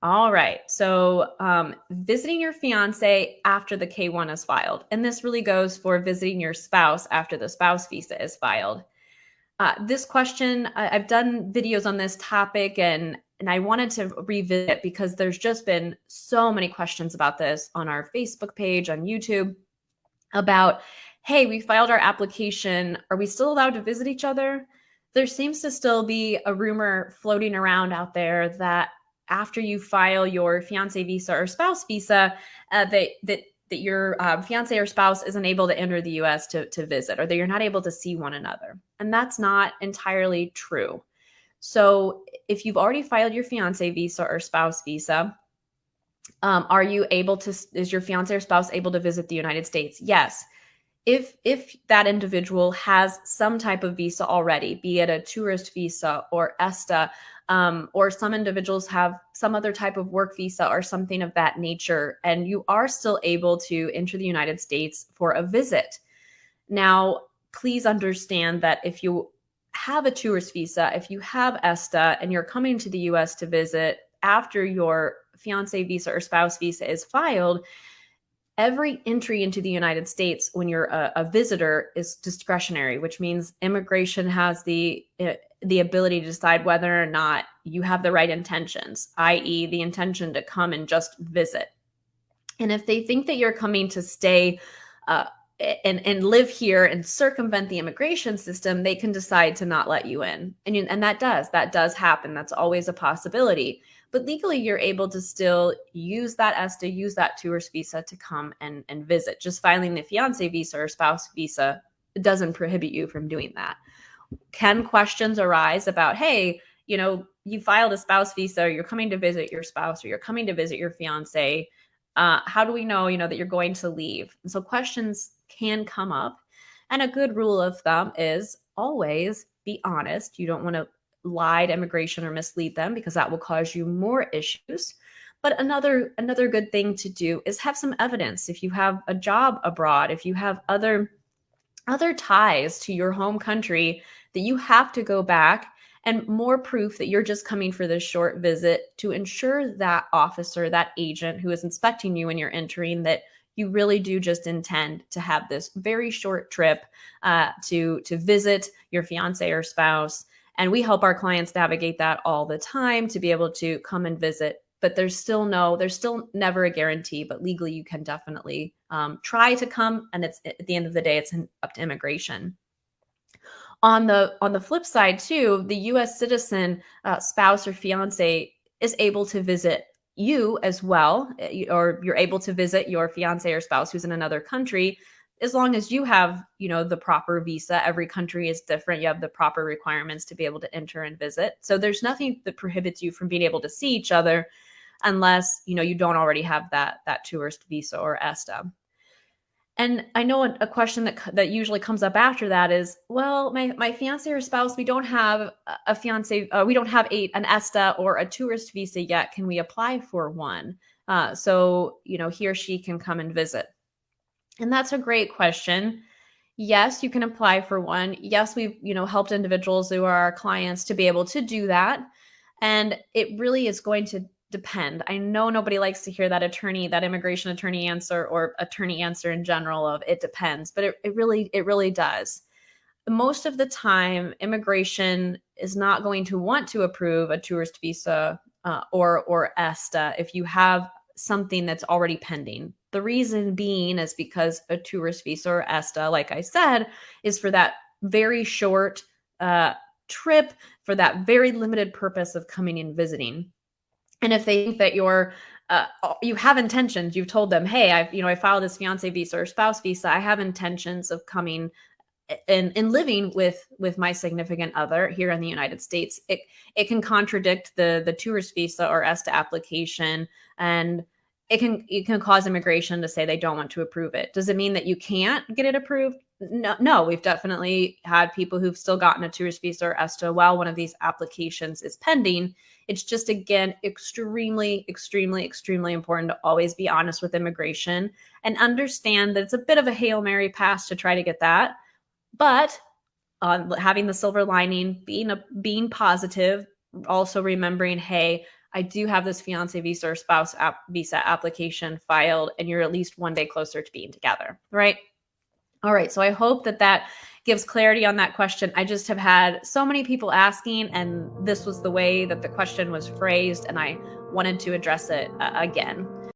All right. So, visiting your fiance after the K-1 is filed. And this really goes for visiting your spouse after the spouse visa is filed. This question, I've done videos on this topic and I wanted to revisit because there's just been so many questions about this on our Facebook page, on YouTube, about, hey, we filed our application. Are we still allowed to visit each other? There seems to still be a rumor floating around out there that after you file your fiance visa or spouse visa, that your fiance or spouse isn't able to enter the US to visit, or that you're not able to see one another. And that's not entirely true. So if you've already filed your fiance visa or spouse visa, are you able to, is your fiance or spouse able to visit the United States? Yes. If that individual has some type of visa already, be it a tourist visa or ESTA, or some individuals have some other type of work visa or something of that nature, and you are still able to enter the United States for a visit. Now, please understand that if you have a tourist visa, if you have ESTA and you're coming to the US to visit after your fiance visa or spouse visa is filed, every entry into the United States when you're a visitor is discretionary, which means immigration has the ability to decide whether or not you have the right intentions, i.e., the intention to come and just visit. And if they think that you're coming to stay uh, and live here and circumvent the immigration system, they can decide to not let you in. And that does happen. That's always a possibility. But legally, you're able to still use that ESTA, use that tourist visa to come and visit. Just filing the fiance visa or spouse visa doesn't prohibit you from doing that. Can questions arise about, hey, you filed a spouse visa, or you're coming to visit your spouse, or you're coming to visit your fiance? How do we know, that you're going to leave? And so questions can come up. And a good rule of thumb is always be honest. You don't want to lie to immigration or mislead them, because that will cause you more issues. But another good thing to do is have some evidence. If you have a job abroad, if you have other ties to your home country, that you have to go back, and more proof that you're just coming for this short visit, to ensure that officer, that agent who is inspecting you when you're entering, that you really do just intend to have this very short trip to visit your fiance or spouse. And we help our clients navigate that all the time to be able to come and visit. But there's still never a guarantee, but legally you can definitely try to come. And it's, at the end of the day, it's up to immigration. On the flip side too, the U.S. citizen spouse or fiance is able to visit you as well, or you're able to visit your fiance or spouse who's in another country, as long as you have, the proper visa. Every country is different. You have the proper requirements to be able to enter and visit. So there's nothing that prohibits you from being able to see each other, unless, you don't already have that tourist visa or ESTA. And I know a question that usually comes up after that is, well, my fiance or spouse, we don't have a fiance, we don't have an ESTA or a tourist visa yet. Can we apply for one? So, he or she can come and visit. And that's a great question. Yes, you can apply for one. Yes, we've, helped individuals who are our clients to be able to do that. And it really is going to depend. I know nobody likes to hear that immigration attorney answer, or attorney answer in general, of it depends, but it really does. Most of the time, immigration is not going to want to approve a tourist visa or ESTA if you have something that's already pending. The reason being is because a tourist visa or ESTA, like I said, is for that very short trip, for that very limited purpose of coming and visiting. And if they think that you have intentions, you've told them, hey, I filed this fiance visa or spouse visa, I have intentions of coming and living with my significant other here in the United States, it can contradict the tourist visa or ESTA application, and it can cause immigration to say they don't want to approve it. Does it mean that you can't get it approved? No, we've definitely had people who've still gotten a tourist visa or ESTA while one of these applications is pending. It's just, again, extremely, extremely, extremely important to always be honest with immigration and understand that it's a bit of a Hail Mary pass to try to get that. But having the silver lining, being positive, also remembering, hey, I do have this fiance visa or spouse visa application filed, and you're at least one day closer to being together, right? All right, so I hope that that gives clarity on that question. I just have had so many people asking, and this was the way that the question was phrased, and I wanted to address it again.